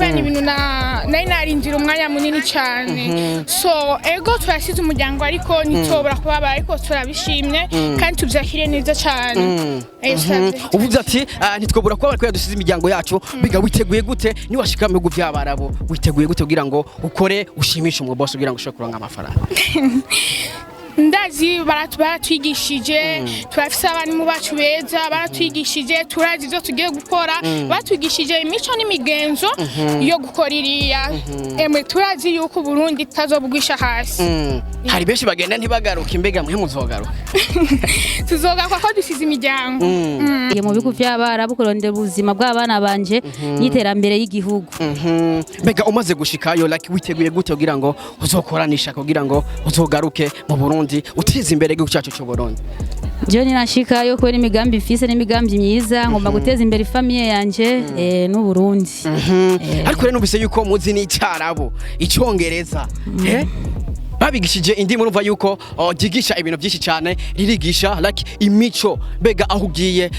kubera ibintu nari narindira umwanya munini cyane so ego turasize umuryango ariko nitobora kubabara ariko turabishimye kandi tubyakiriye neza cyane uvuze ati ntitwobora kubabara ko yadusize imiryango yacu biga witeguye gute niwashika mu bihugu by'abarabo witeguye gute kugira ngo ukore ushimishe umu boss kugira ngo ushobore kuronka amafaranga ndazi baratwigishije turafise abarimu bacu beza baratwigishije turazi ibyo tugiye gukora batwigishije imico n'imigenzo yo gukora iriya emwe turazi yuko Burundi tazobugwisha hasi hari benshi bagenda ntibagaruka imbega mwe muzogaruka tuzogaruka ko dusize imiryango mu bihugu by'abarabu kurondera ubuzima bw'abana banje n'iterambere y'igihugu mbega umaze gushikayo like witeguye gute kugira ngo uzokoranisha kugira ngo uzogaruke mu Burundi utiza imbere igihugu cyacu cy'u Burundi je ninashikayo kubera imigambi mfise n'imigambi myiza ngomba guteza imbere famille yanje n'u Burundi ariko rero nubise yuko muzi n'icyarabo icyongereza babigishije indimi urumva yuko gigisha ibintu byinshi cyane ririgisha like imico bega aho ugiye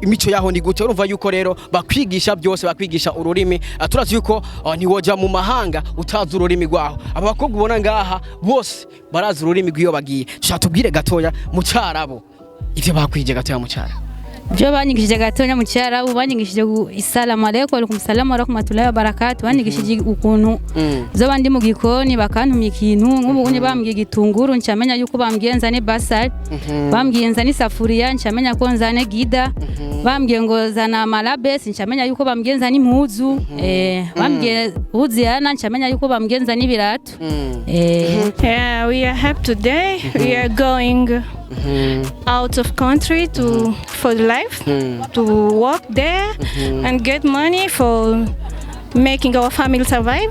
imico yaho ni gute urumva yuko rero bakwigisha byose bakwigisha ururimi turazi yuko ntiwoja mu mahanga utazi ururimi rwaho aba bakobwa ubona ngaha bose barazi ururimi rw'iyo bagiye tubwire gatoya mu cyarabo ivyo bakwije gatoya mu cyarabo byo banyigishije gatonya mu cyarabu banyigishije isalamu alaykum wa salamu wa rahmatullahi wa barakatuh banyigishije ukuntu zo bandi mu gikoni bakantumye ikintu nk'ubunye bambwiye gitunguru ncamenya yuko bambwiye nzane basal bambwiye nzane safuriya ncamenya ko nzane gida bambwiye ngo zana malabes ncamenya yuko bambwiye nzane impuzu bambwiye uziyana ncamenya yuko bambwiye nzane ibirato yeah, we are happy today we are going out of country for life to work there and get money for making our family survive.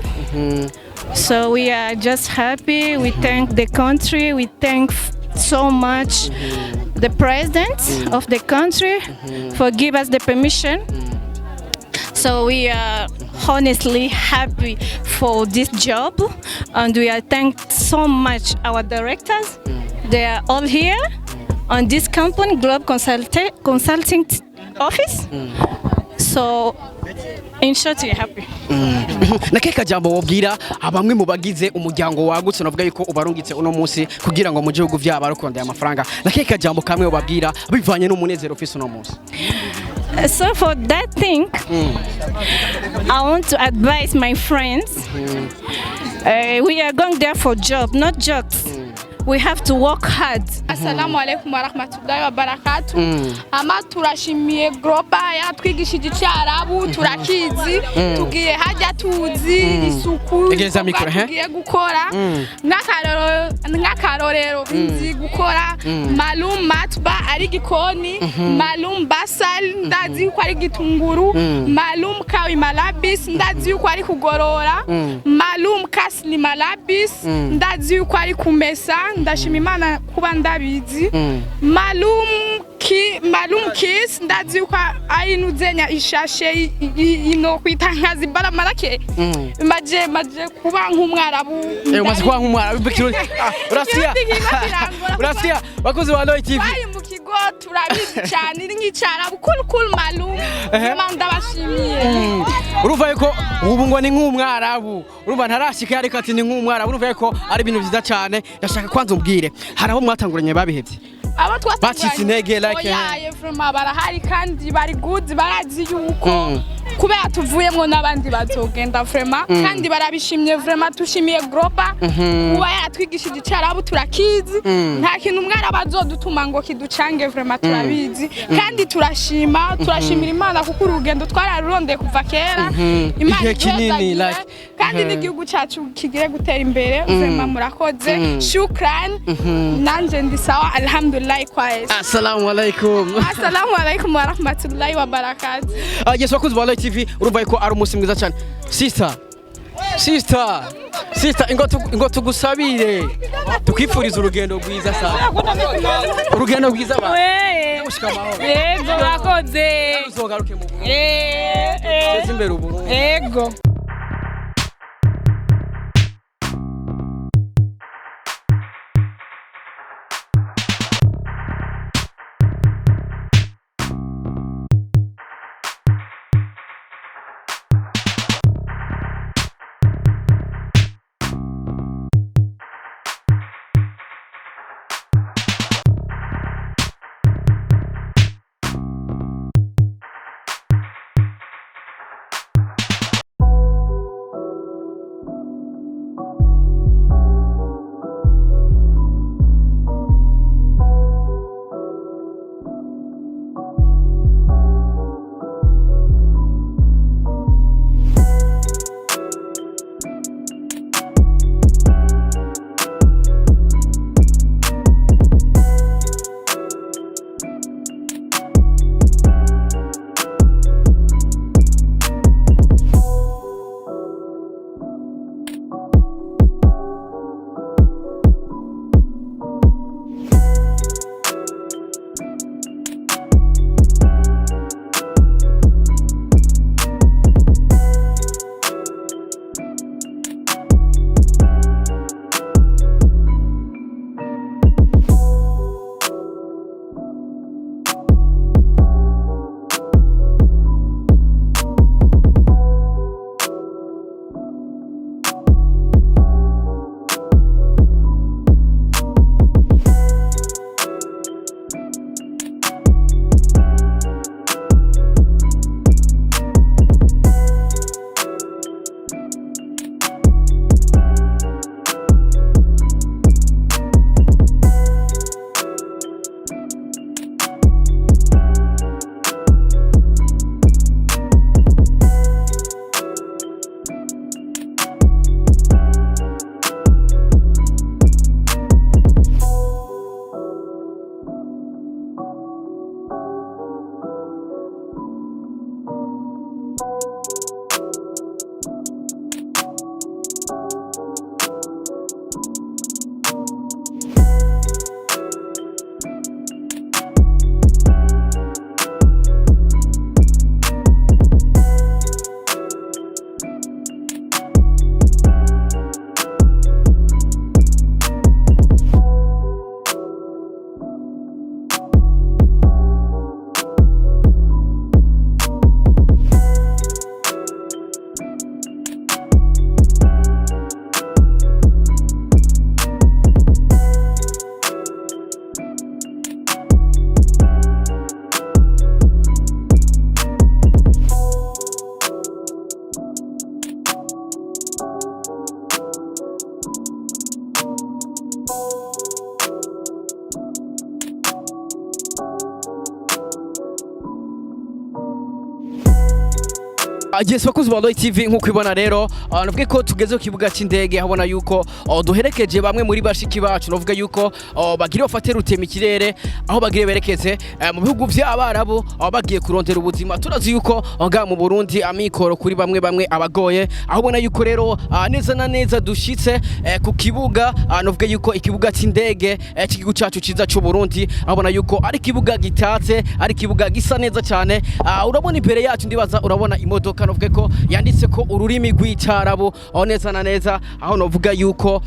So we are just happy. We thank the country. We thank so much the president of the country for giving us the permission. So we are honestly happy for this job, and we are thank so much our directors. They are all here on this company, Globe Consulting Office. So, in short, we are happy. Nakeka jambo wobwira abamwe mu bagize umuryango wagutse navuga yuko ubarungitse uno munsi kugira ngo mu gihugu by'abarokondeye amafaranga. Nakeka jambo kamwe wobabwira bivanye n'umunezero ufise uno munsi. So for that thing, I want to advise my friends. We are going there for job, not jobs. We have to work hard. Assalamu alaikum wa rahmatullahi wa barakatuh. Ama turashimiye Gropa yatwigishije icyarabu turakizi tugiye hajya tuzi isuku tugiye gukora n'akarorero nzi gukora malum matba ari gikoni malum basal ndazi ko ari gitunguru malum kawi malabis ndazi ko ari kugorora malum kasli malabis ndazi ko ari kumesa ndashima Imana kuba ndabizi malum kiss ndazi ko ari nuzenya ishashe ino kwitangaza ibara marake maje kuba nk'umwarabu umaze kuba nk'umwarabu urasiya bakoze wa Loy TV bari mu kigo turabizi cyane nk'icyarabu cool malum manda bashimiye urumva yuko ubu ngo ni nk'umwarabu urumva ntarashika ariko ati ni nk'umwarabu urumva yuko ari ibintu byiza cyane yashaka kwanza umbwire hari abo mwatanguranye babihebye aba bacitse intege like yaye from barahari kandi bari good barazi yuko kubera tuvuyemo n'abandi bazogenda vraiment kandi barabishimye vraiment tushimiye Gropa kuba yatwigishije icyarabu turakizi nta kintu umwara bazodutuma ngo kiducange vraiment turabizi kandi turashimira Imana kuko urugendo twararurondeye kuva kera Imana kinini like kandi n'igihugu cyacu kigire gutera imbere vraiment murakoze shukran nanje ndi sawa alhamdulillah kwese assalamu alaikum wa rahmatullahi wa barakatuh yes wakoze wa Loy TV urumva ko ari umunsi mwiza cyane sister ingo tugusabire tukwifuriza urugendo rwiza sana urugendo rwiza ba yego bakoze uzogaruke mu Burundi imbere ubu yego Yes, bakuzi ba Roy TV nkuko ibona rero navuga ko tugeze ku kibuga cy'indege habona yuko duherekeje bamwe muri bashiki bacu navuga yuko bagire bafate rutema ikirere aho bagire berekeze mu bihugu by'abarabu bagiye kurondera ubuzima turazi yuko nga mu Burundi amikoro kuri bamwe abagoye aho ubona yuko rero neza na neza dushitse ku kibuga navuga yuko ikibuga cy'indege cy'igihugu cyacu ciza cy'u Burundi abona yuko ari kibuga gitatse ari kibuga gisa neza cyane urabona imbere yacu ndibaza urabona imodoka novuga ko yanditse ko ururimi rw'icyarabu aho neza na neza aho novuga yuko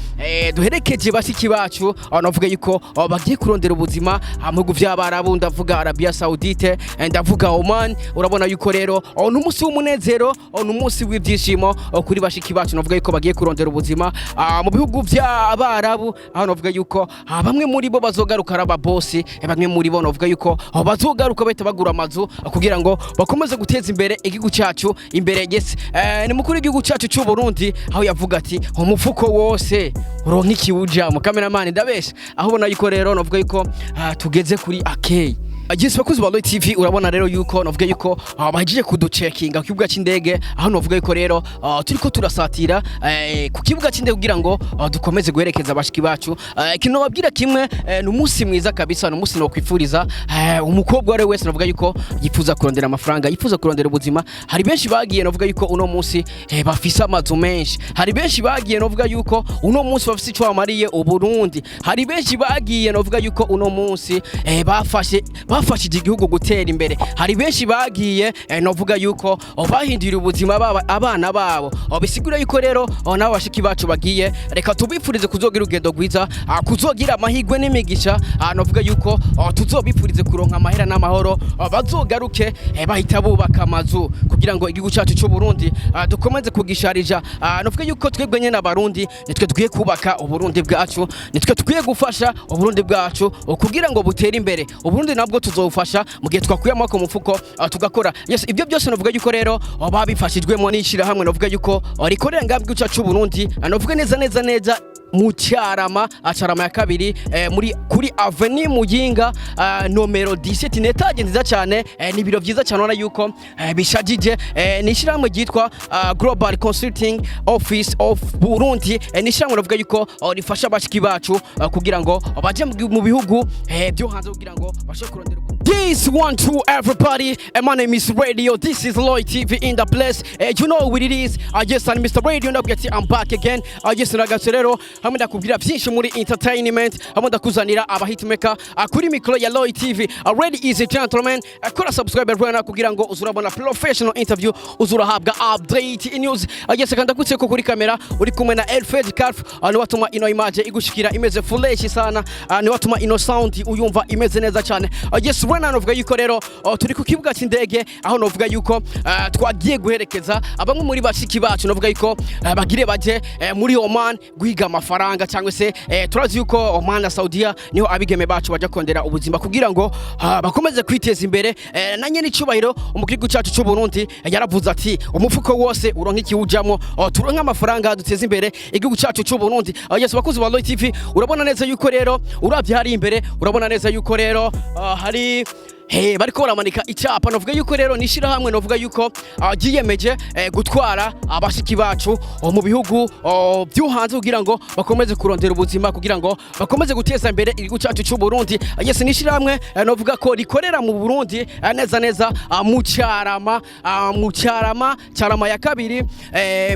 duherekeje bashiki bacu aho novuga yuko bagiye kurondera ubuzima mu bihugu by'abarabu ndavuga Arabia Saudite ndavuga Oman urabona yuko rero n'umunsi w'umunezero n'umunsi w'ibyishimo kuri bashiki bacu novuga yuko bagiye kurondera ubuzima mu bihugu by'abarabu aho novuga yuko bamwe muri bo bazogaruka araba boss bamwe muri bo novuga yuko bazogaruka bahita bagura amazu kugira ngo bakomeze guteza imbere igihugu cyacu imbere yes ni mukuru w'igihugu cyacu cy'u Burundi aho yavuga ati umufuko wose uronka ikiwujamo cameraman ndabesha aho ubona yuko rero novuga yuko tugeze kuri akey Yes, bakuzi ba Roy TV urabona rero yuko navuga yuko bagiye kuducekinga ku kibuga cy'indege aho navuga yuko rero turiko turasatira ku kibuga cy'indege kugira ngo dukomeze guherekeza abashiki bacu kino babwira kimwe ni umunsi mwiza kabisa ni umunsi no kwifuriza umukobwa wari wese navuga yuko yifuza kurondera amafaranga yifuza kurondera ubuzima hari benshi bagiye navuga yuko uno munsi bafise amazu menshi hari benshi bagiye navuga yuko uno munsi bafise icyo bamariye uburundi hari benshi bagiye navuga yuko uno munsi bafashije igihugu gutera imbere hari benshi bagiye novuga yuko bahindira ubuzima abana babo bisigura yuko rero nabo bashiki bacu bagiye reka tubifurize kuzogira urugendo rwiza kuzogira amahirwe n'imigisha novuga yuko tuzobifurize kuronka amahera n'amahoro bazogaruke bahita bubaka amazu kugira ngo igihugu cyacu cy'u Burundi dukomeze kugisharija novuga yuko twebwe nyene abarundi nitwe tugiye kubaka uburundi bwacu nitwe tugiye gufasha uburundi bwacu kugira ngo butere imbere uburundi nabwo tuzofasha mu gihe twakuye amako mu mufuko tugakora yes ibyo byose novuga yuko rero babifashijwemo n'ishira hamwe novuga yuko rikorera ngambwe cyacu cy'u Burundi novuga neza mu Cyarama ya kabiri muri kuri Avenue Muyinga nomero 17 netaje nziza cyane ni biro byiza cyane ubona yuko bishajije nishiramwe gitwa Global Consulting Office of Burundi nishiramwe novuga yuko rifasha abashiki bacu kugira ngo baje mu bihugu byo hanze kugira ngo bashe kurondera This one to everybody my name is Radio this is Roy TV in the place you know what it is yes I'm Mr. Radio ndabwati I'm back again yes nagaserero hamwe ndakubwira byinshi muri entertainment hamwe ndakuzanira abahitmaker kuri micro ya Roy TV already is a gentleman kora subscribe rwana kugira ngo uzurabona professional interview uzurahabwa update news yes kandi kutse ko kuri kamera uri kumwe na Elfed Calf ni watuma ino image igushikira imeze fresh sana ni watuma ino sound uyumva imeze neza cyane yes rwana novuga yuko rero turi ku kibuga cy'indege aho novuga yuko twagiye guherekeza abamwe muri bashiki bacu novuga yuko bagire baje muri Oman guhiga amafaranga cyangwa se turazi yuko Oman na Saudia niho abigeme bacu baje kondera ubuzima kugira ngo bakomeze kwiteza imbere na nyene icubahiro umukirigu cyacu cy'u Burundi yaravuze ati umufuko wose uronka ikiwujamo turonka amafaranga duteza imbere igihugu cyacu cy'u Burundi yes bakuzi ba Roy TV urabona neza yuko rero uravye hari imbere urabona neza yuko rero hari bariko baramanika icyapa novuga yuko rero nishira hamwe novuga yuko giyemeje gutwara abashiki bacu mu bihugu byo hanze kugira ngo bakomeze kurondera ubuzima kugira ngo bakomeze guteza imbere igihugu cyacu cy'u Burundi yes nishira hamwe novuga ko rikorera mu Burundi neza mu Cyarama ya kabiri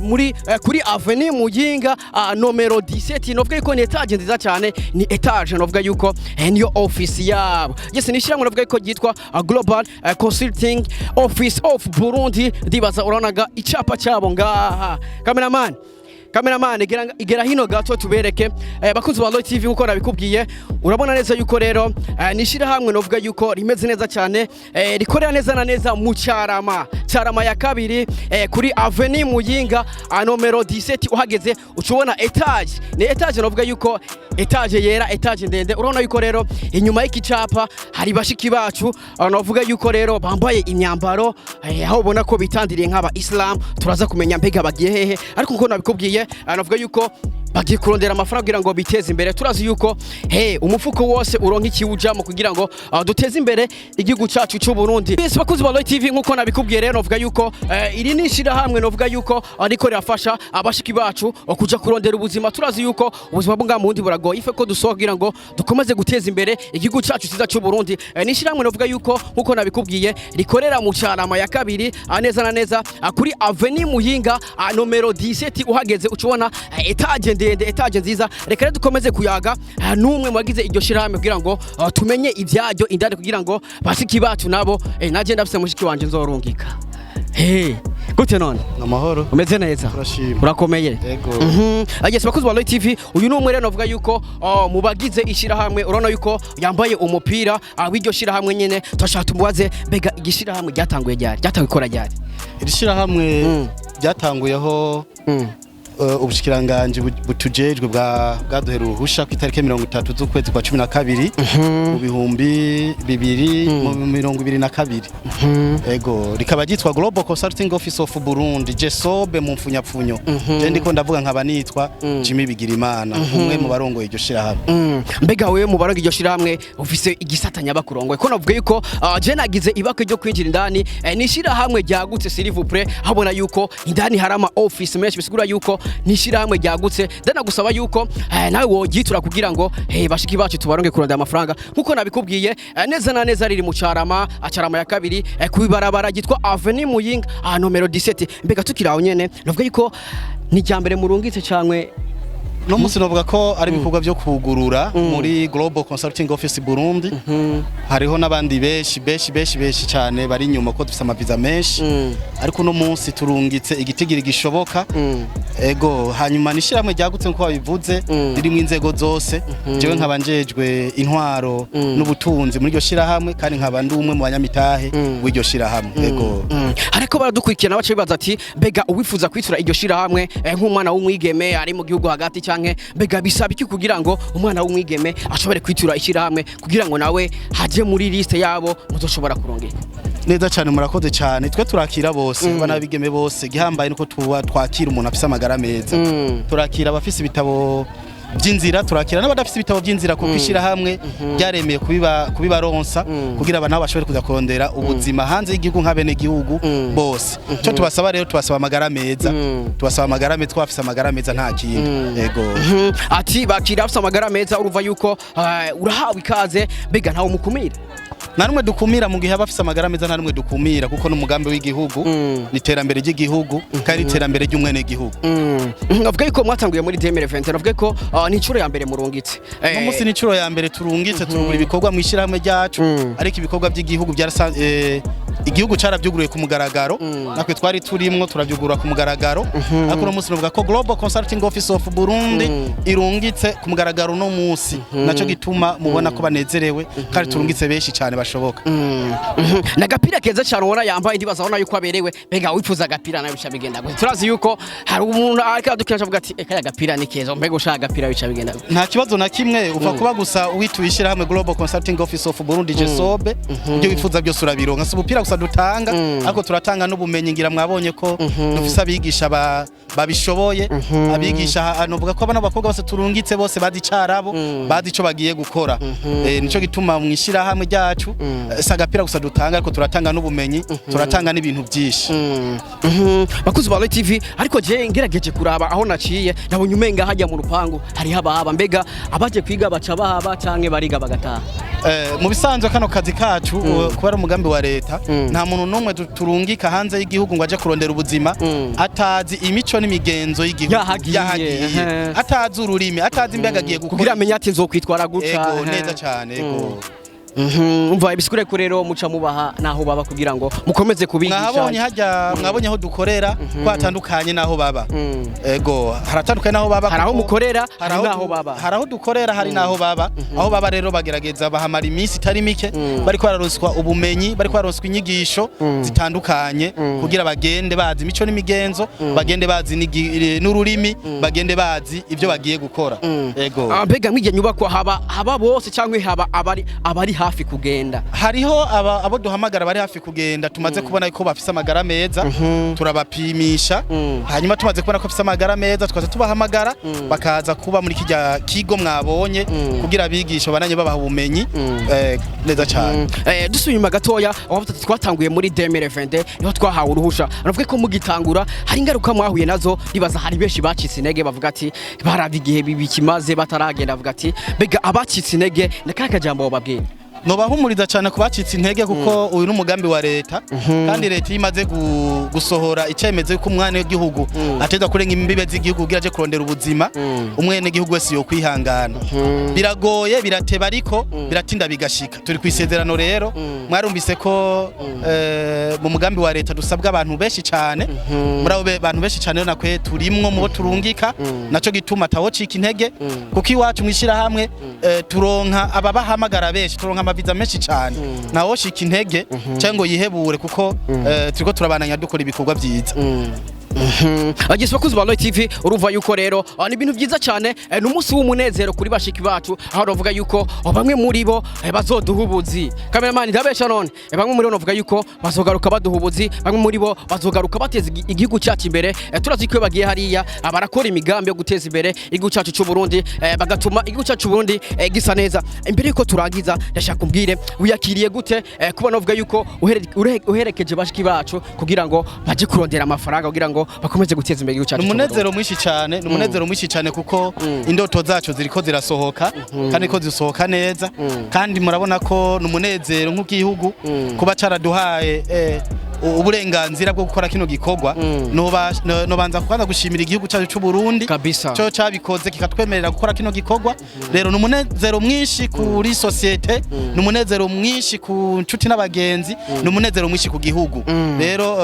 muri kuri Avenue Muyinga nomero 17 novuga yuko ni etage nziza cyane ni etage novuga yuko niyo office yabo yes nishira hamwe novuga yuko yitwa Global Consulting Office of Burundi ndibaza uranaga icyapa cyabo ngaha cameraman igera hino gato tubereke bakunzi ba Roy TV uko nabikubwiye urabona neza yuko rero nishira hamwe novuga yuko rimeze neza cyane rikorera neza mu Cyarama ya kabiri kuri Avenue Muyinga nomero 17 uhageze ucubona etage ni etage novuga yuko etage yera etage ndende urabona yuko rero inyuma y'ikicapa hari bashiki bacu novuga yuko rero bambaye imyambaro aho ubona ko bitandiriye nk'aba Islam turaza kumenya mbega bagiye hehe ariko uko nabikubwiye navuga yuko bagiye kurondera amafaranga kugira ngo biteze imbere turazi yuko umufuko wose uronka ikiwujamo kugira ngo duteze imbere igihugu cyacu cy'u Burundi. Yes bakuzi ba TV nkuko nabikubwiye rero novuga yuko iri nishira hamwe novuga yuko ariko rirafasha abashiki bacu kuja kurondera ubuzima turazi yuko ubuzima bwa mundi buragoye ife ko dusogira ngo dukomeze guteza imbere igihugu cyacu cyiza cy'u Burundi. Nishira hamwe novuga yuko nkuko nabikubwiye rikorera mu cyarama ya kabiri neza na neza kuri Avenue Muhinga nomero 17 uhageze ucubona etage ndende etage nziza. Reka rero dukomeze kuyaga numwe mwagize iryo shirahamwe kugira ngo tumenye ivyaryo indani kugira ngo bashiki bacu nabo naje ndafise mushiki wanje nzorungika. Gute none amahoro umeze neza urakomeye yego yes bakuzi ba TV uyu numwe rero novuga yuko mubagize ishirahamwe urona yuko yambaye umupira w'iryo shirahamwe nyene twashaka tumubaze bega igishirahamwe ryatanguye ryari ryatanguye ikora ryari iri shirahamwe ryatanguyeho ubushikiranganje butujejwe bwaduhera uruhusha ku itariki 30 z'ukwezi kwa 12 mu bihumbi 2022 ego rikaba ryitwa Global Consulting Office of Burundi GESOB mu mfunyapfunyo je ndiko ndavuga nkaba nitwa Jimmy Bigirimana umwe mu barongo iryo shirahamwe. Mbega wewe mu barongo iryo shirahamwe ufise igisatanya bakurongoye ko navuga yuko je nagize ibako ryo kwinjira indani ni shirahamwe ryagutse s'il vous plaît habona yuko indani harama office menshi bisigura yuko nishirahamwe ryagutse dana gusaba yuko nawe wogitura kugira ngo bashiki bacu tubaronge kurondera amafaranga nkuko nabikubwiye neza na neza riri mu carama ya kabiri kubibarabara gitwa Avenue Muyinga nomero 17. Mbega tukiraho nyene navuga yuko ni cyambere murungitse cyangwe no musi novuga ko ari ibikorwa byo kugurura muri Global Consulting Office Burundi hariho nabandi beshi cyane bari nyuma ko dufite amaviza menshi ariko no munsi turungitse igitigiri gishoboka ego hanyuma nishiramwe ryagutse nko babivuze riri mu inzego zose jewe nkabanjejwe intwaro n'ubutunzi muri iryo shirahamwe kandi nkaba ndi umwe mu banyamitahe w'iryo shirahamwe ego ariko baradukurikirana bace bibaza ati bega uwifuza kwitura iryo shirahamwe nk'umwana w'umwigeme ari mu gihugu hagati canke bega bisaba iki kugira ngo umwana w'umwigeme ashobore kwitura ishirahamwe kugira ngo nawe haje muri liste yabo muzoshobora kurongera neza cyane murakoze cyane twe turakira bose bana bigeme bose gihambaye nuko twakira umuntu afise amagara meza turakira abafise ibitabo by'inzira turakira n'abadafise ibitabo by'inzira kuko ishirahamwe byaremeye kubibaronsa kugira abantu bashobore kuza kurondera ubuzima hanze y'igihugu nk'abene gihugu bose cyo tubasaba rero tubasaba amagara meza twafise amagara meza nta kintu yego ati bakira afise amagara meza uruva yuko urahawe ikaze bega ntawo mukumira nanumwe dukumira mu gihe abafise amagara meza nanumwe dukumira kuko n'umugambi w'igihugu niterambere ry'igihugu kandi iterambere ry'umwene gihugu navuga yuko mwatanguye muri 2020 navuga ko ni icuro ya mbere murungitse no musi ni icuro ya mbere turungitse turungura ibikorwa mu ishirahamwe ryacu ariko ibikorwa by'igihugu igihugu carabyuguruye ku mugaragaro nakwe twari turimwo turabyugurura ku mugaragaro ariko no musi navuga ko Global Consulting Office of Burundi irungitse ku mugaragaro no musi naco gituma mubona ko banezerewe kandi turungitse beshi cyane bashoboka nagapira keza cyane ubona yambaye ndibaza ubona yuko aberewe bega wifuza agapira nawe bica bigenda gute turazi yuko hari umuntu ariko adukira avuga ati eka agapira ni keza mbega ushaka agapira bica bigenda gute nta kibazo na kimwe upfa kuba gusa wituyishira hamwe Global Consulting Office of Burundi GESOB ibyo wifuza byose urabironka si ubupira gusa dutanga ariko turatanga n'ubumenyi ngira mwabonye ko dufise abigisha babishoboye abigisha anovuga ko abana bakobwa bose turungitse bose bazi carabo bazi ico bagiye gukora nico gituma mwishira hamwe ryacu sagapira gusa dutanga ariko turatanga n'ubumenyi turatanga n'ibintu byinshi bakuzi ba TV ariko je ngerageje kuraba aho naciye nabonye umenga hajya mu rupangu hari hababa mbega abaje kwiga baca bahaba canke bariga bagataha mu bisanzwe kano kazi kacu kuba ari umugambi wa leta nta muntu n'umwe turungika hanze y'igihugu ngo aje kurondera ubuzima atazi imico n'imigenzo y'igihugu yahagiye atazi ururimi atazi imbega agiye gukora kugira amenye ati nzokwitwara guca ego neza cyane ego umva ibisikure ko rero muca mubaha naho baba kugira ngo mukomeze kubigisha mwabonye aho dukorera kwatandukanye naho baba ego haratandukanye naho baba haraho mukorera hari naho baba haraho dukorera hari naho baba aho baba rero bagerageza bahamara iminsi itari mike bari kwararonswa ubumenyi bari kwararonswa inyigisho zitandukanye kugira bagende bazi imico n'imigenzo bagende bazi n'ururimi bagende bazi ibyo bagiye gukora ego mbega mwije nyubako haba bose cyangwa haba abari hafi kugenda hariho abo duhamagara bari hafi kugenda tumaze kubona ko bafise amagara meza turabapimisha hanyuma tumaze kubona ko bafise amagara meza twaza tubahamagara bakaza kuba muri kijya kigo mwabonye kugira bigisha bananye babaha ubumenyi neza cyane dusubira gatoya twatanguye muri 2020 niho twahawe uruhusha navuga ko mugitangura hari ingaruka mwahuye nazo ribaza hari benshi bacitse intege bavuga ati baravigiye bikimaze bataragenda bavuga ati bega abacitse intege nakaka jambo bababwiye nobahumuriza cyane kubacitse intege kuko uyu n'umugambi wa leta kandi leta imaze gusohora icemeze ko umwana w'igihugu ateza kurenga imbibe z'igihugu kugira aje kurondera ubuzima umwene gihugu wese yo kwihangana biragoye birateba ariko biratinda bigashika turi kwisezerano rero mwarumvise ko mu mugambi wa leta dusabwa abantu benshi cyane muri abo bantu benshi cyane nakwe turimwo mu bo turungika naco gituma tawocika intege kuko iwacu mwishira hamwe turonka ababahamagara benshi turonka amaviza menshi cyane nawo shika intege cyangwa yihebure kuko turiko turabananya dukora ibikorwa byiza Agise bakuzi ba Light TV uruva yuko rero ni ibintu byiza cyane n'umunsi w'umunezero kuri bashiki bacu aho bavuga yuko bamwe muri bo bazoduha ubuzi cameraman ndabesha none bamwe muri bo bavuga yuko bazogaruka baduha ubuzi bamwe muri bo bazogaruka bateza igihugu cyacu imbere turazi ko bagiye hariya barakora imigambi yo guteza imbere igihugu cyacu cy'u Burundi bagatuma igihugu cyacu cy'u Burundi gisa neza imbere yuko turangiza ndashaka kumbwire wiyakiriye gute kubona bavuga yuko uherekeje bashiki bacu kugira ngo baje kurondera amafaranga kugira ngo bakomeze guteza imbere igihugu cyacu n'umunezero mwinshi cyane n'umunezero mwinshi cyane kuko indoto zacu ziriko zirasohoka kandi ko zisohoka neza kandi murabona ko n'umunezero nk'igihugu kuba caraduhaye uburenganzira bwo gukora kino gikorwa nobanza kwanza gushimira igihugu cyacu cy'u Burundi kabisa cyo cyabikoze kikatwemerera gukora kino gikorwa rero n'umunezero mwinshi kuri societe n'umunezero mwinshi ku nshuti n'abagenzi n'umunezero mwinshi ku gihugu rero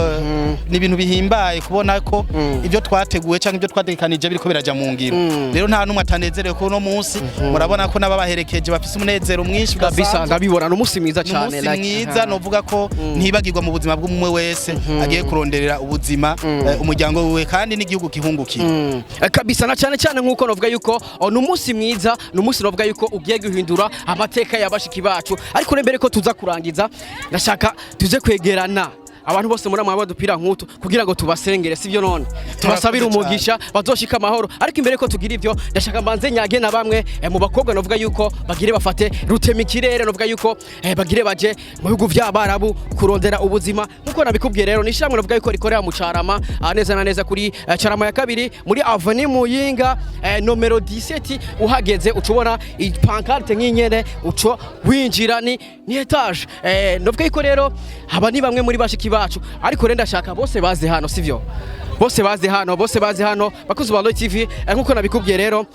ni ibintu bihimbaye kubona ko ibyo twateguye cyangwa ibyo twatekanije biriko biraja mu ngiro rero nta numwe atanezerewe ko no munsi murabona ko nababaherekeje bafise umunezero mwinshi kabisa ndabibona n'umunsi mwiza cyane like mwiza novuga ko ntibagirwa mu buzima bw'umwe wese agiye kuronderera ubuzima umuryango wiwe kandi n'igihugu kihungukiye kabisa na cyane cyane nkuko novuga yuko n'umunsi mwiza n'umunsi novuga yuko ugiye guhindura amateka y'abashiki bacu ariko mbere ko tuza kurangiza ndashaka tuze kwegerana abantu bose muri amwe badupira nkutu kugira ngo tubasengere sivyo none tubasabira umugisha bazoshika amahoro ariko imbere ko tugira ivyo ndashaka mbanze nyage na bamwe mu bakobwa novuga yuko bagire bafate rutemikirere novuga yuko bagire baje mu bihugu by'abarabu kurondera ubuzima nkuko nabikubwiye rero nishamwe novuga yuko rikorera mu Carama neza na neza kuri Carama ya kabiri muri Avenue Muyinga numero 17 uhageze ucubona ipancarte nk'inyene uco winjira ni etage novuga yuko rero haba ni bamwe muri bashiki bacu ariko renda shaka bose baze hano sivyo bose baze hano bakuzi ba Light TV nkuko nabikubwiye rero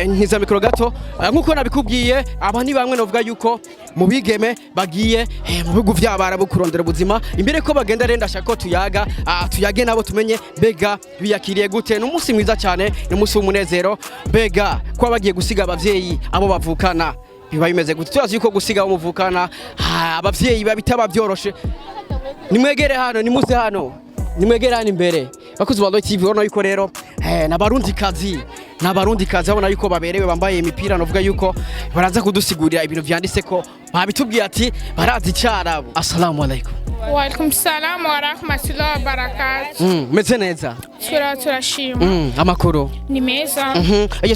nkiza mikoro gato nkuko nabikubwiye aba ni bamwe novuga yuko mu bigeme bagiye mu bihugu by'abarabu kurondera ubuzima imbere ko bagenda renda shaka ko tuyage nabo tumenye bega biyakiriye gute n'umunsi mwiza cyane n'umunsi w'umunezero bega ko bagiye gusiga abavyeyi abo bavukana biba bimeze gute turazi yuko gusiga umuvukana abavyeyi babitaba byoroshe nimwegere hano nimuze hano nimwegere hano imbere bakuzi ba Light TV ubona yuko rero n'abarundi kazi babona yuko baberewe bambaye imipira novuga yuko baraza kudusigurira ibintu vyanditse ko babitubwiye ati barazi Cyarabu assalamu alaikum wa alaikum salam wa rahmatullahi wa barakatuh meze neza turashima amakuru ni meza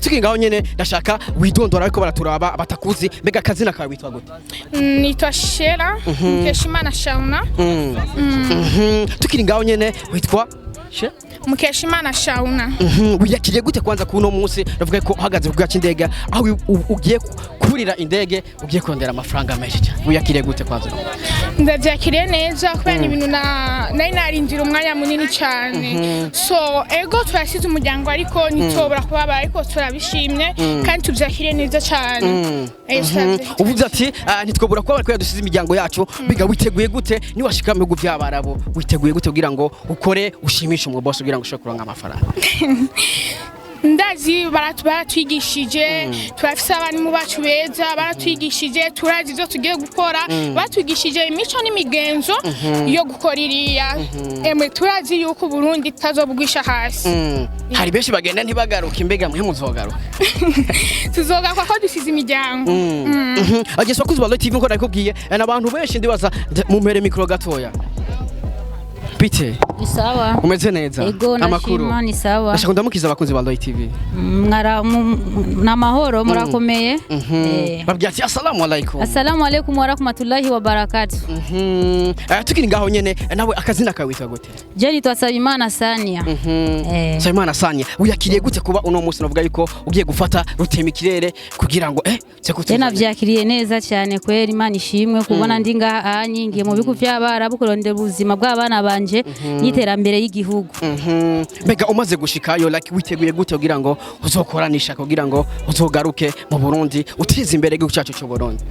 tukingaho nyene ndashaka widondora ariko baraturaba batakuzi mbega kazina kawe witwa gute nitwa Shera Mukeshimana Shauna tukiringaho nyene witwa Mukeshimana Shauna wiyakiriye gute kwanza kuno munsi navuga ko uhagaze ku gace indege aho ugiye kurira indege ugiye kondera amafaranga menshi cyane wiyakiriye gute kwanza ndabyakiriye neza kubera ibintu nari narindira umwanya munini cyane so ego turasize umuryango ariko nitobora kubaba ariko turabishimye kandi tubyakiriye neza cyane uvuze ati ntitwobora kuba bariko yadusize imiryango yacu biga witeguye gute ni washika mu bihugu by'abarabu witeguye gute kugira ngo ukore ushimishe umwe boss kugira ngo ushobore kuronka amafaranga ndazi baratwigishije turafise abarimu bacu beza baratwigishije turazi ivyo tugiye gukora batwigishije imico n'imigenzo yo gukora iriya emwe turazi yuko Burundi tazobugwisha hasi hari benshi bagenda ntibagaruka imbega mwe muzogaruka tuzogaruka ko dusize imiryango ageswa kuzi Balo TV nko nakubwiye n'abantu benshi ndibaza mu mpere mikro gatoya Pite Ni sawa. Umeze neza. Ego nashima ni sawa. Nashaka ndamukiza abakunzi ba Baririye TV. Mwara na mahoro murakomeye. Babwiye ati assalamu alaikum. Assalamu alaikum wa rahmatullahi wa barakatuh. Tukiri ngaho nyene nawe akazina kawe witwa gute? Je nitwa Sabimana Sania. Sabimana Sania uyakiriye gute kuba uno munsi navuga yuko ugiye gufata rutema ikirere kugira ngo Tena vyakiriye neza cyane kweri Imana ishimwe kubona ndi ngaha nyingiye mu bigo by'abarabu kurondera ubuzima bw'abana banje n'iterambere y'igihugu. Mbega umaze gushikayo like witeguye gute kugira ngo uzokoranisha kugira ngo uzogaruke mu Burundi utize imbere igihugu cyacu cyo Burundi?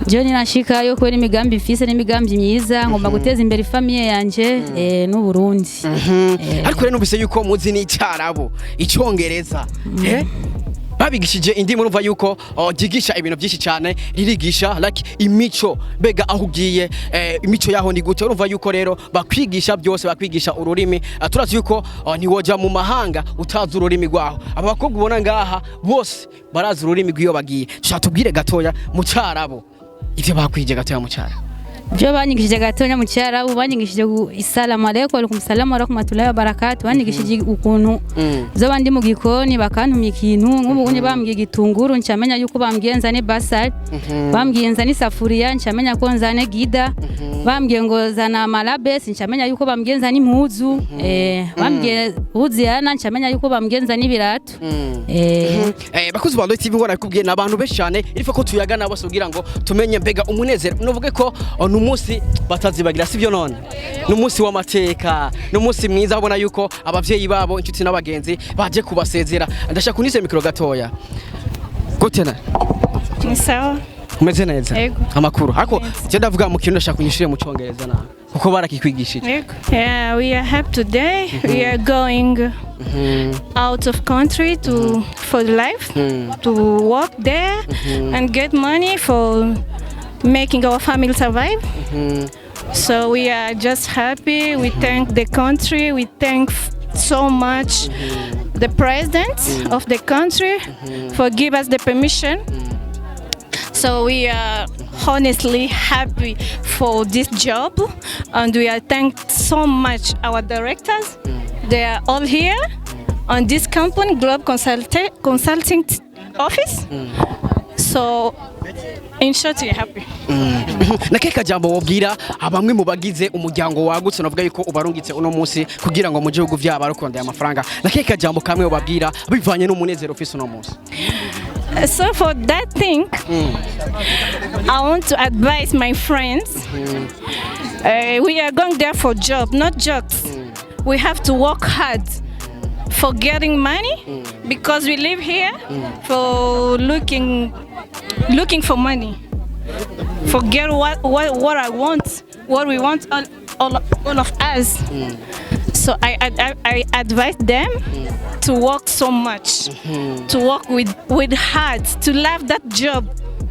Je ninashikayo kweri imigambi mfise n'imigambi myiza ngomba guteza imbere famille yanje n'u Burundi. Ariko rero numvise yuko muzi ni cyarabo icyongereza babigishije indimi urumva yuko gigisha ibintu byinshi cyane ririgisha like imico bega aho ugiye imico yaho ni gute urumva yuko rero bakwigisha byose bakwigisha ururimi turazi yuko ntiwoja mu mahanga utazi ururimi rwaho aba bakobwa ubona ngaha bose barazi ururimi rw'iyo bagiye tushaka tubwire gatoya mu cyarabo ivyo bakwije gatoya mu cyarabo byo banyigishije gatonya mu cyarabu banyigishije assalamu alaikum wa alaikum salam wa rahmatullahi wa barakatuh banyigishije ukuntu zo bandi mu gikoni bakantumye ikintu nk'ubunye bambwiye gitunguru ncamenya yuko bambwiye nzane basal bambwiye nzane safuriya ncamenya ko nzane gida bambwiye ngo zana malabes ncamenya yuko bambwiye nzane impuzu bambwiye uziana ncamenya yuko bambwiye nzane ibirato bakuzi ba Baririye TV ngo nakubwiye nabantu benshi cyane irifa ko tuyagana bose kugira ngo tumenye mbega umunezero novuge ko numunsi batazibagira sivyo none numunsi w'amateka numunsi mwiza abona yuko abavyeyi babo inshuti n'abagenzi baje kubasezera ndashaka kunise mikro gatoya gutena Ni sawa. umeze neza amakuru ariko je ndavuga mu kintu ndashaka kunyishire mu cyongereza na kuko barakikwigishije Yeah, we are happy today. We are going out of country to for life to work there and get money for making our family survive. So we are just happy. We thank the country. We thank so much the president of the country for give us the permission. So we are honestly happy for this job, and we are thank so much our directors. They are all here on this company, Globe Consulting Office. So in short, we are happy. Nakeka jambo wobwira abamwe mu bagize umuryango wagutse navuga yuko ubarungitse uno munsi kugira ngo mu gihugu vyaba arukondeye amafaranga nakeka jambo kamwe wobabwira bivanye n'umunezero ufise uno munsi. So for that thing, I want to advise my friends. We are going there for job, not jobs. We have to work hard for getting money because we live here for looking for money. Forget what I want, what we want, all of us. So I advise them to work so much, to work with heart, to love that job.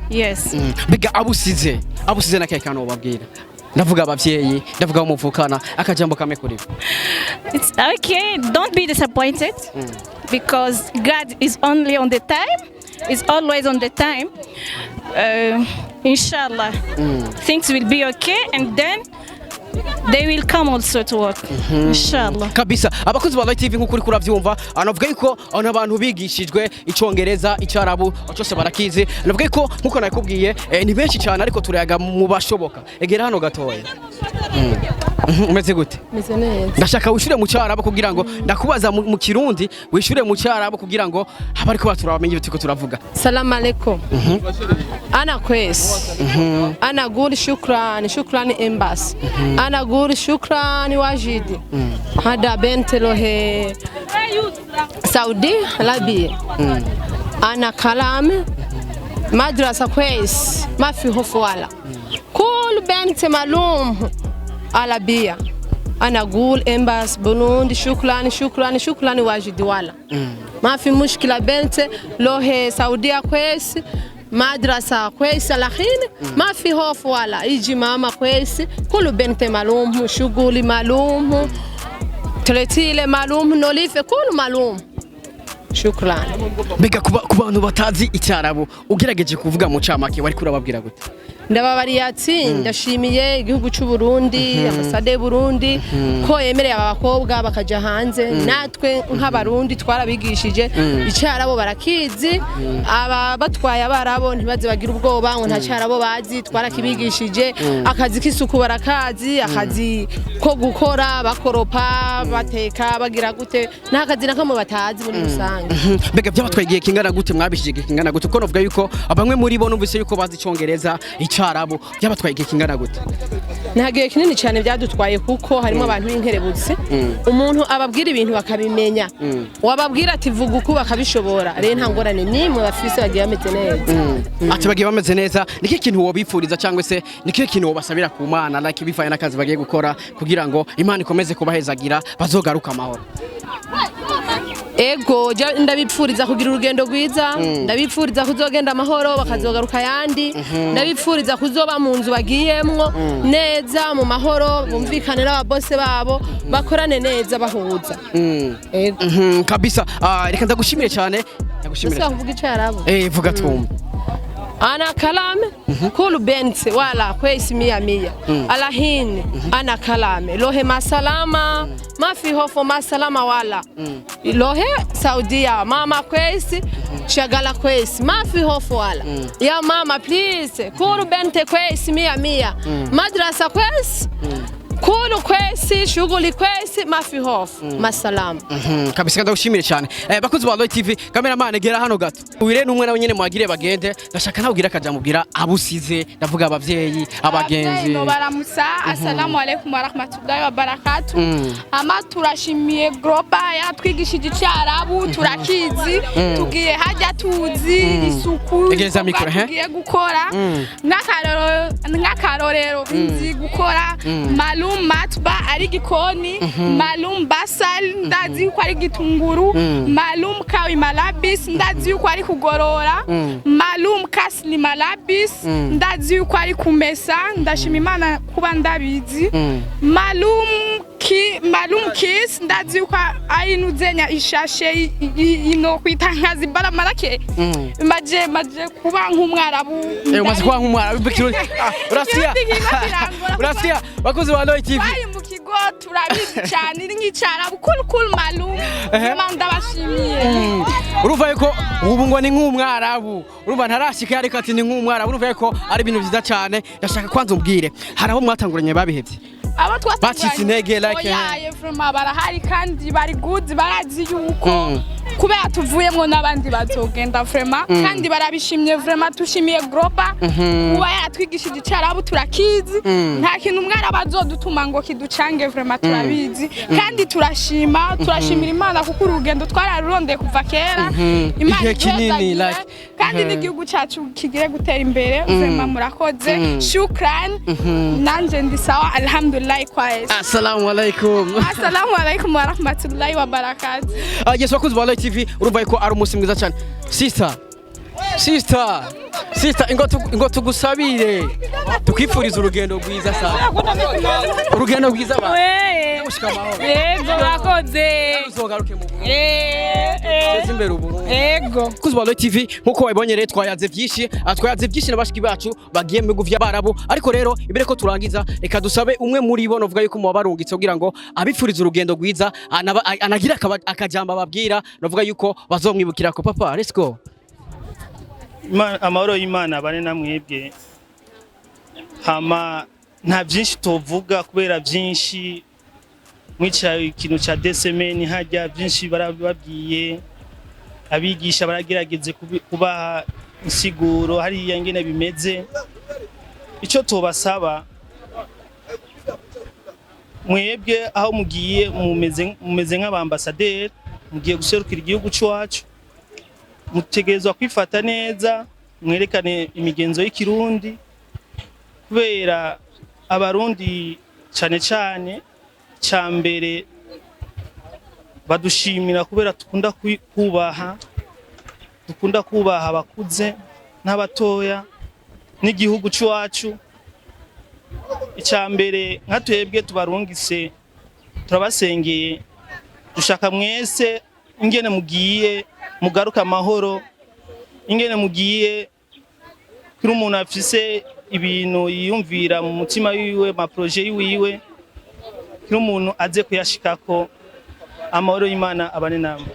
Yes. Biga abusize nakeka no babwira. Ndavuga abavyeyi, ndavuga umuvukana akajambo kamwe kuri. It's okay, don't be disappointed because God is only on the time. It's always on the time. Inshallah, things will be okay, and then they will come also to work. Inshallah. Kabisa abakozi ba Baririye TV nk'ukuri kuravyumva anavuga yuko abantu bigishijwe icyongereza icyarabu cyose barakizi navuga yuko nkuko nakubwiye ni benshi cyane ariko turayaga mu bashoboka egera hano gatoya. Umeze gute? Meze neza. Ndashaka wishure mu cyarabu kugira ngo ndakubaza mu kirundi wishure mu cyarabu kugira ngo abariko baturamenye bitiko turavuga. Salamu alaikum. Ana kwes. Ana guri shukran embassy. Ana guri shukran wajidi. Hada bentelo he Saudi Arabia. Ana kalam madrasa kwes ma fi hofu wala. Kul bent malum Arabia. أنا أقول إمباس بنوندي شكرا شكرا شكرا واجد ولا ما في مشكلة بنت لو هي سعودية كويس مدرسة كويسة لحين ما في خوف ولا يجي ماما كويس كل بنت معلوم شغلي معلوم ترتيلي معلوم نوليف كل معلوم شكرا mbega ku bantu batazi icyarabu ugerageje kuvuga mu camake wari kurababwira gute ndababariye ati ndashimiye igihugu cy'u Burundi ambasade y'u Burundi ko yemereye aba bakobwa bakaja hanze natwe nk'abarundi twarabigishije icyarabo barakizi aba batwaye abarabo ntibaze bagira ubwoba ngo nta cyarabo bazi twarakibigishije akazi k'isuku barakazi akazi ko gukora bakoropa bateka bagira gute nta kazi nakamwe batazi muri rusange mbega byabatwaye kingana gute mwabishije kingana gute ko novuga yuko bamwe muri bo numvise yuko bazi icongereza icyarabo byabatwaye kingana gute nta gihe kinini cyane byadutwaye kuko harimo abantu b'inkerebutsi umuntu ababwira ibintu bakabimenya wababwira ati vuga uko bakabishobora rero nta ngorane nimwe bafise bagiye bameze neza ati bagiye bameze neza niki kintu wobipfuriza cyangwa se niki kintu wobasabira ku Mana like bifaye n'akazi bagiye gukora kugira ngo Imana ikomeze kubahezagira bazogaruka amahoro ego ndabipfuriza kugira urugendo rwiza ndabipfuriza kuzogenda amahoro bakazogaruka yandi ndabipfuriza kuzoba mu nzu bagiyemwo neza mu mahoro bumvikane n'ababose babo bakorane neza bahuza ego kabisa reka ndagushimire cyane ndagushimire kuvuga icyarabo vuga twumva أنا كلام كل بنت ولا كويس مية مية على هين أنا كلام لو هي ما سلامة ما في خوف ما سلامة ولا لو هي سعودية ماما كويس شغالة كويس ما في خوف ولا يا ماما بليز كل بنت كويس مية مية مدرسة كويس كله kwesi shughuli kwesi mafi hofu masalamu kabisa ndagushimire cyane bakunzi ba Roy TV cameraman gera hano gato uwire numwe nawe nyene mwagire bagende ndashaka nawugira akajamubwira abusize ndavuga abavyeyi abagenzi no baramusa assalamu alaykum wa rahmatullahi wa barakatuh ama turashimiye gropa yatwigishije icyarabu turakizi tugiye hajya tuzi isuku tugiye gukora n'akarorero nzi gukora malum matba ari gikoni malum basal ndazi ko ari gitunguru malum kawi malabis ndazi ko ari kugorora malum kasli malabis ndazi ko ari kumesa ndashima Imana kuba ndabizi malum kis ndazi ko ari nuzenya ishashe ino kwitangaza baramarake maje kuba nk'umwarabu umaze kuba nk'umwarabu urasiya bakoze ba Roy TV bari mu kigo turabizi cyane iri nk'icyarabu cool malum ndabashimiye urumva yuko ubu ngo ni nk'umwarabu urumva ntarashika ariko ati ni nk'umwarabu urumva yuko ari ibintu byiza cyane ndashaka kwanza umbwire hari abo mwatanguranye babihevye abo twatanguranye intege like yaye vraiment barahari kandi bari good barazi yuko kubera tuvuyemo n'abandi bazogenda vraiment kandi barabishimye vraiment tushimiye gropa kuba yatwigishije icyarabu turakizi nta kintu umwara bazodutuma ngo kiducange vraiment turabizi kandi turashimira Imana kuko urugendo twararurondeye kuva kera Imana kinini like kandi n'igihugu cyacu kigire gutera imbere vraiment murakoze shukran nanje ndi sawa alhamdulillah kwais assalamu alaikum wa rahmatullahi wa barakatuh yes bakunzi ba Roy TV urumva yuko ari umunsi mwiza cyane sister ingo tugusabire tukwifuriza urugendo rwiza sana urugendo rwiza ba yego bakoze uzogaruke mu Burundi imbere ubu yego kuzi ba Roy TV nkuko wabonye rero twayaze byinshi n'abashiki bacu bagiye mu bihugu by'Abarabu ariko rero imbere ko turangiza reka dusabe umwe muri bo novuga yuko mu barungitse kugira ngo abifuriza urugendo rwiza anagira akajamba babwira novuga yuko bazomwibukira ko papa let's go amahoro y'Imana bane namwebwe hama nta byinshi tuvuga kubera byinshi mwicaye ikintu ca desemeni hajya byinshi barababwiye abigisha baragerageze kubaha insiguro hari yangene bimeze ico tobasaba mwebwe aho mugiye mumeze nk'abambasaderi mugiye guserukira igihugu cyacu mutegerezwa kwifata neza mwerekane imigenzo y'Ikirundi kubera abarundi cyane icambere badushimira kubera dukunda kubaha abakuze n'abatoya n'igihugu cy'iwacu. Icambere nka twebwe tubarungise turabasengeye dushaka mwese ingene mugiye mugaruka amahoro, ingene mugiye kuri umuntu afise ibintu yiyumvira mu mutima wiwe, ma projet yiwe, kuri umuntu aze kuyashikako. Amahoro y'Imana abane namwe.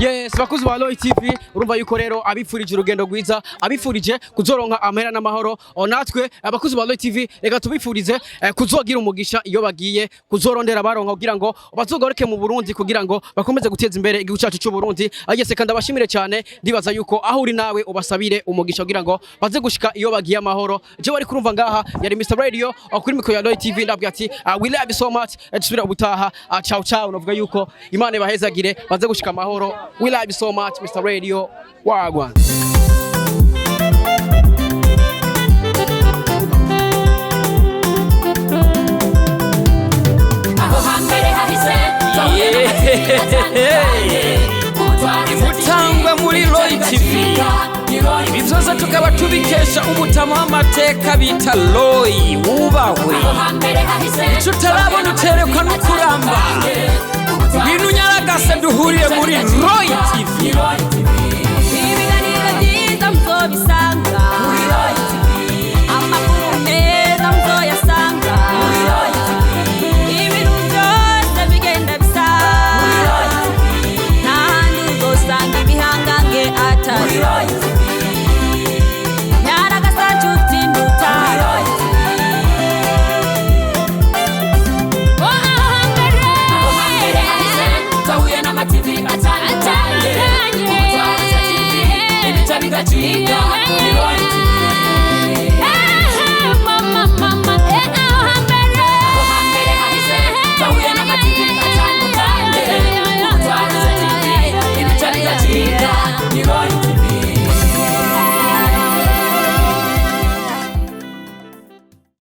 Yes, bakuzi ba Roy TV, urumva yuko rero abifurije urugendo rwiza, abifurije kuzoronka amahera n'amahoro. Natwe abakuzi ba Roy TV reka tubifurize kuzogira umugisha iyo bagiye kuzorondera baronka kugira ngo bazogaruke mu Burundi kugira ngo bakomeze guteza imbere igihugu cyacu cy'u Burundi. Agese kandi abashimire cyane, ndibaza yuko aho uri nawe ubasabire umugisha kugira ngo baze gushika iyo bagiye amahoro. Je wari kurumva ngaha yari Mr Radio kuri mikro ya Roy TV, ndabwira ati we love you so much. Tusubira ubutaha, ciao ciao. Novuga yuko Imana ibahezagire baze gushika amahoro. We love you so much, Mr. Radio. Wagwan. Mutangwa muri Roy TV. Ibizoza tukaba tubikesha umutama w'amateka bita Roy wubahwe. Ico utarabona uterekwa n'ukuramba. Ibintu nyaragase duhuriye muri Roy TV. Ibiganiro byiza muzobisanga muri Roy TV. Amakuru meza muzoyasanga muri Roy TV. Ibintu byose bigenda bisa muri Roy TV. N'ahandi uzosanga ibihangange atari Roy TV. Nyaragase nshuti nduta Roy TV. TV atanye, TV, ibica bigaciga,